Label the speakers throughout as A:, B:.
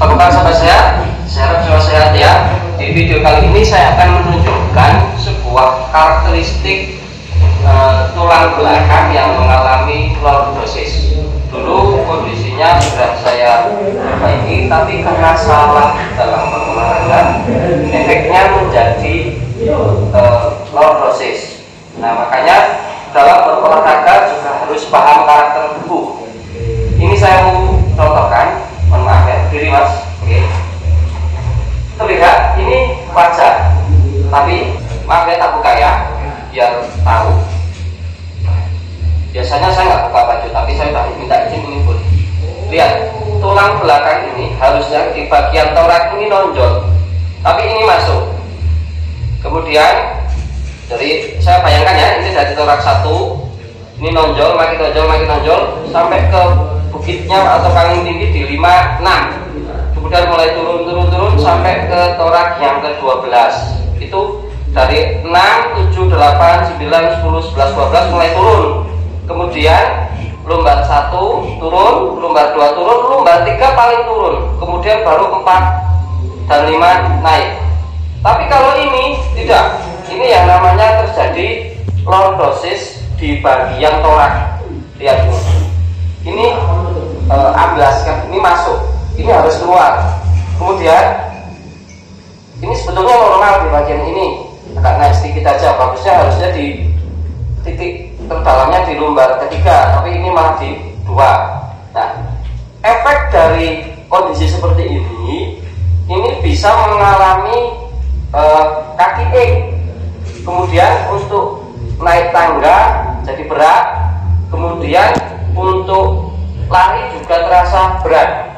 A: Apa kabar sahabat saya harap semua sehat ya. Di video kali ini saya akan menunjukkan sebuah karakteristik tulang belakang yang mengalami lordosis. Dulu kondisinya sudah saya perbaiki, tapi karena salah dalam berolahraga, efeknya menjadi lordosis. Nah, makanya dalam berolahraga juga harus paham karakter tubuh. Ini saya mau contohkan, mohon maaf ya, diri mas. Oke. Terlihat ini wajah, tapi maaf ya, tak buka ya, biar tahu. Biasanya saya nggak buka baju, tapi saya sudah minta izin ini pun. Lihat, tulang belakang ini harusnya di bagian torak ini nonjol, tapi ini masuk. Kemudian, jadi saya bayangkan ya, ini dari torak satu, ini nonjol, makin nonjol, sampai ke bukitnya atau paling tinggi di 5, 6. Kemudian mulai turun sampai ke torak yang ke-12. Itu dari 6, 7, 8, 9, 10, 11, 12 mulai turun. Kemudian lumbar 1 turun, lumbar 2 turun, lumbar 3 paling turun. Kemudian baru 4 dan 5 naik. Tapi kalau ini tidak. Ini yang namanya terjadi lordosis di bagian torak. Lihat ini amblas kan, ini masuk. Ini harus keluar. Kemudian ini sebetulnya normal di bagian ini, agak naik sedikit aja. Bagusnya harusnya di titik terdalamnya di lumbar ketiga, tapi ini malah di 2. Nah, efek dari kondisi seperti ini bisa mengalami kaki kemudian untuk naik tangga jadi berat, kemudian untuk lari juga terasa berat.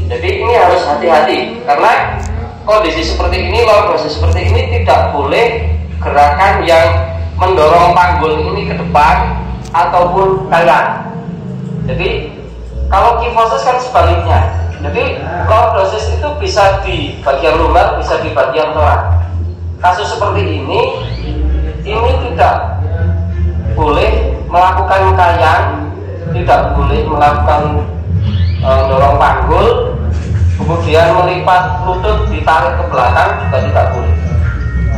A: Jadi ini harus hati-hati, karena kondisi seperti ini, lordosis seperti ini tidak boleh gerakan yang mendorong panggul ini ke depan ataupun kanan. Jadi kalau kifosis kan sebaliknya. Jadi lordosis itu bisa di bagian lumbar, bisa di bagian torak. Kasus seperti ini tidak boleh melakukan kayang, tidak boleh melakukan dorong panggul, kemudian melipat lutut ditarik ke belakang juga tidak boleh.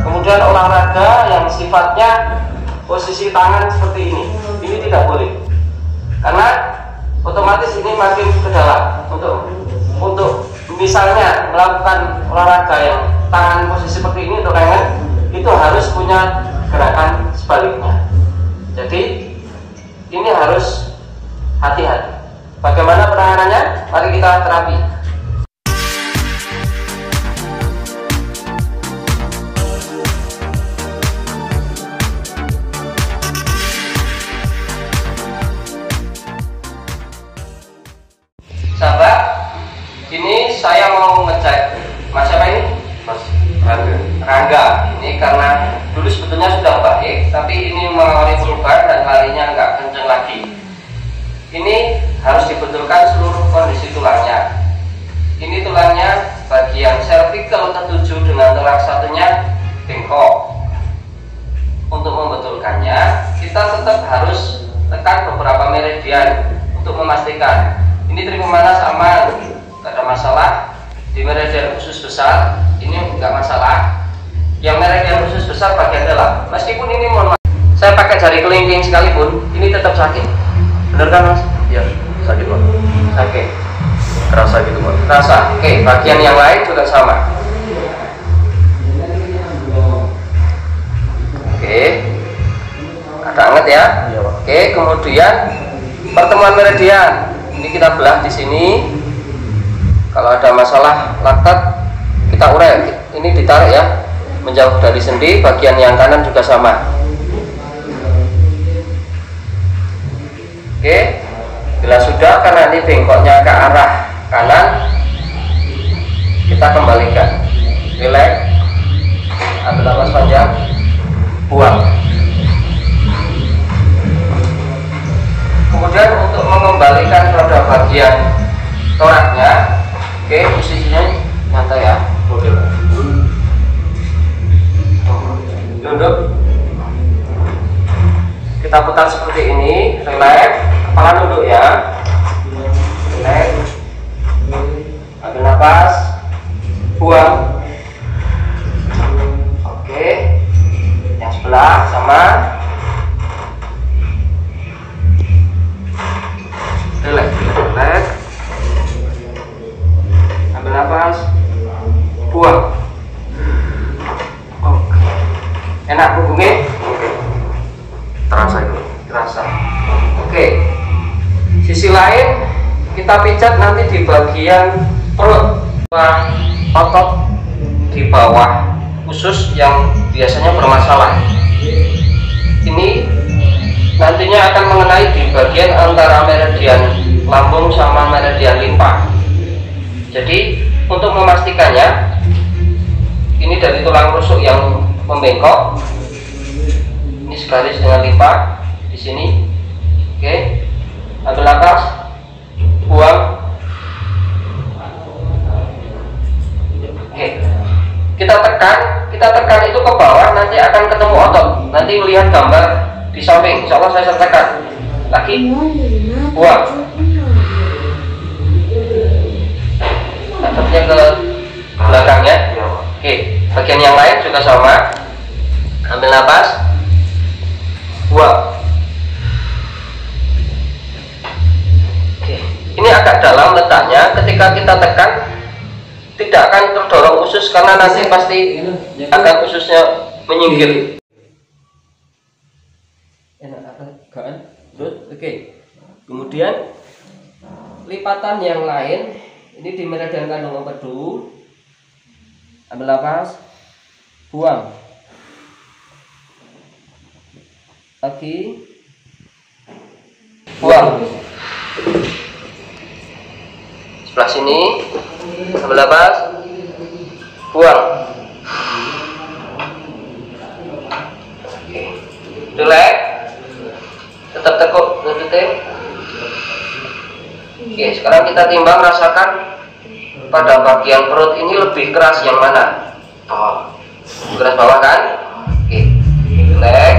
A: Kemudian olahraga yang sifatnya posisi tangan seperti ini tidak boleh, karena otomatis ini makin ke dalam. Untuk misalnya melakukan olahraga yang tangan posisi seperti ini untuk tangan, itu harus punya gerakan sebaliknya. Jadi ini harus hati-hati. Bagaimana penanganannya? Mari kita terapi. Sahabat, ini saya mau ngecek Mas siapa ini? Mas Rangga. Ini karena dulu sebetulnya sudah baik, tapi ini mengalami perubahan dan larinya nggak kenceng lagi. Ini harus dibetulkan seluruh kondisi tulangnya. Ini tulangnya bagian cervical ke-7 dengan torak satunya bengkok. Untuk membetulkannya, kita tetap harus tekan beberapa meridian untuk memastikan ini terima panas aman, tidak ada masalah. Di meridian usus besar ini nggak masalah. Yang meridian usus besar bagian dalam, meskipun ini mohon maaf, saya pakai jari kelingking sekalipun, ini tetap sakit. Bener kan mas? Iya, sakit banget. Sakit. Terasa gitu banget. Terasa. Oke, bagian yang lain juga sama. Oke. Ada anget ya? Iya, Pak. Oke, kemudian pertemuan meridian. Ini kita belah di sini. Kalau ada masalah laktat, kita urai. Ini ditarik ya, menjauh dari sendi. Bagian yang kanan juga sama. Oke, bila sudah, karena ini bengkoknya ke arah kanan, kita kembalikan. Relax, ambil nafas panjang, buang. Kemudian untuk mengembalikan pada bagian toraknya, oke, posisinya nyantai ya, duduk. Kita putar seperti ini, relax, kepala duduk ya, relax. Ambil nafas, buang. Oke, yang sebelah sama. Relax, relax. Ambil nafas, buang. Oke, enak punggungnya? Terasa itu? Terasa. Oke, sisi lain kita pijat nanti di bagian perut, otot di bawah khusus yang biasanya bermasalah. Ini nantinya akan mengenai di bagian antara meridian lambung sama meridian limpa. Jadi untuk memastikannya, ini dari tulang rusuk yang membengkok, ini segaris dengan limpa di sini. Oke, ambil nafas, buang. Oke, kita tekan itu ke bawah, nanti akan ketemu otot. Nanti lihat gambar di samping, insya Allah saya sertakan. Lagi, buang. Ototnya ke belakangnya. Oke, bagian yang lain juga sama. Ambil nafas, buang. Oke, ini agak dalam letaknya. Ketika kita tekan, tidak akan terdorong usus karena nanti pasti akan ususnya menyingkir. Enak kan? Oke. Kemudian lipatan yang lain ini di meridian kandung empedu. Ambil nafas, buang. Lagi, buang. Sebelah sini, ambil nafas, buang. Oke, relax, tetap tekuk lututnya. Oke, sekarang kita timbang, rasakan pada bagian perut ini lebih keras yang mana? Oh, keras bawah kan? Oke, relax.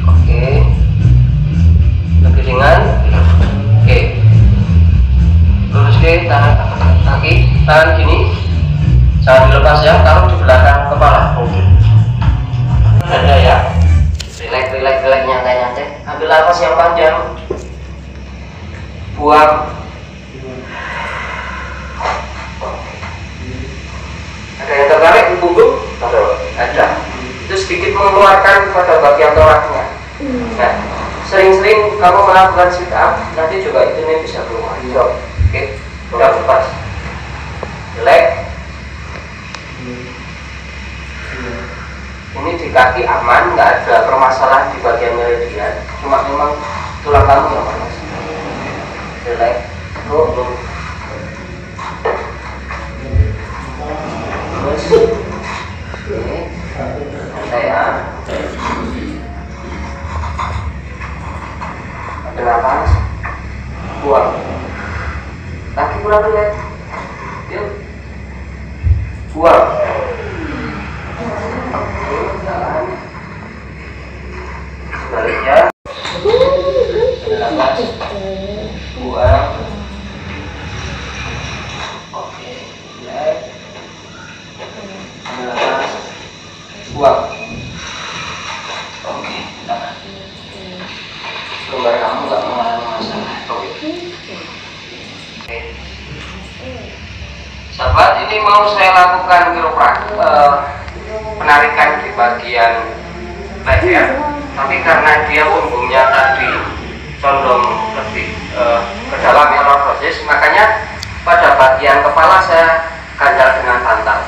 A: Oke, lebih ringan. Oke, lurus ke tangan kaki, tangan gini, jangan dilepas ya, taruh di belakang kepala. Oke, ada ya. Relax, nyantai. Ambil nafas yang panjang, buang. Ada yang tertarik di punggung? Ada. Itu sedikit mengeluarkan pada bagian toraknya. Nah, sering-sering kamu melakukan sit up, nanti juga itu nih bisa keluar. Oke, udah lepas. Relax. Ini di kaki aman, nggak ada permasalahan di bagian meridian, cuma memang tulang kamu yang bermasalah. Relax, terus oke, santai ya. Ambil nafas, buang. Kaki kurang relax, yuk, buang. Sebaliknya, nafas, buang. Oke, relax. Nafas, buang. Oke, tahan. Lumbar kamu nggak mengalami masalah. Oke. Sahabat, ini mau saya lakukan kiropraktik, penarikan di bagian leher, tapi karena dia punggungnya tadi condong lebih ke dalam lordosis, makanya pada bagian kepala saya ganjal dengan bantal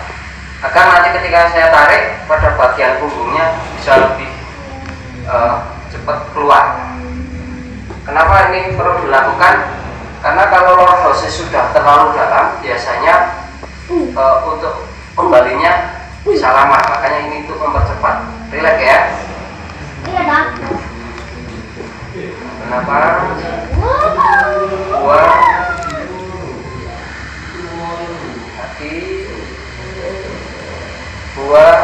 A: agar nanti ketika saya tarik pada bagian punggungnya bisa lebih cepat keluar. Kenapa ini perlu dilakukan? Karena kalau lordosis sudah terlalu dalam, biasanya untuk kembalinya bisa lama, makanya ini untuk mempercepat. Relax ya.
B: Iya, Dak.
A: Kenapa? Buang. Hati. Buang.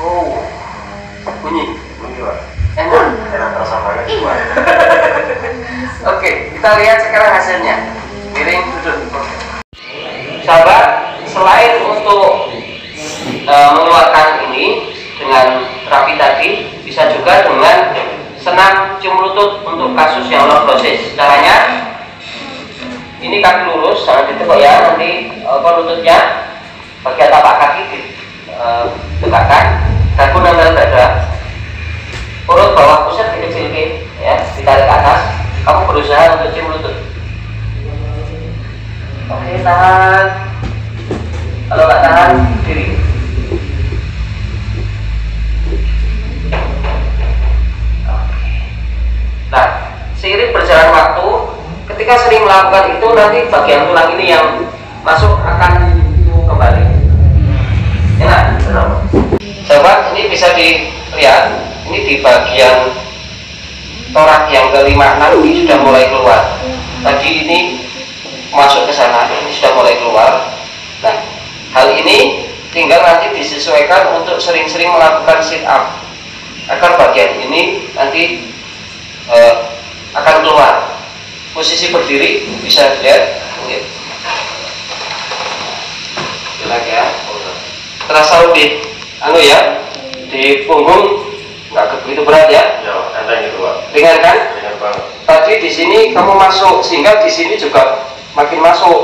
A: Oh, bunyi, Pak. Enak terasa banget. Kita lihat sekarang hasilnya. Miring duduk. Sahabat, selain untuk mengeluarkan ini dengan terapi tadi, bisa juga dengan senam cium lutut untuk kasus yang low dosis. Caranya ini kaki lurus, jangan ditekuk ya, nanti lututnya bagian tapak kaki ditegakkan, dagu nempel dada, perut bawah pusat dikecilkan ya, ditarik ke atas. Kamu berusaha untuk cium lutut. Oke, tahan. Kalau nggak tahan, diri. Nah, seiring berjalan waktu, ketika sering melakukan itu, nanti bagian tulang ini yang masuk akan kembali. Enak? Sahabat, ini bisa dilihat, ini di bagian torak yang ke-5-6 ini sudah mulai keluar. Tadi ini masuk ke sana, ini sudah mulai keluar. Nah, hal ini tinggal nanti disesuaikan untuk sering-sering melakukan sit up agar bagian ini nanti akan keluar. Posisi berdiri bisa dilihat. Lagi ya. Terasa lebih ya, di punggung nggak begitu berat ya.
C: Ya, enteng itu, Pak.
A: Ringan kan?
C: Ringan banget.
A: Tadi di sini kamu masuk, sehingga di sini juga makin masuk.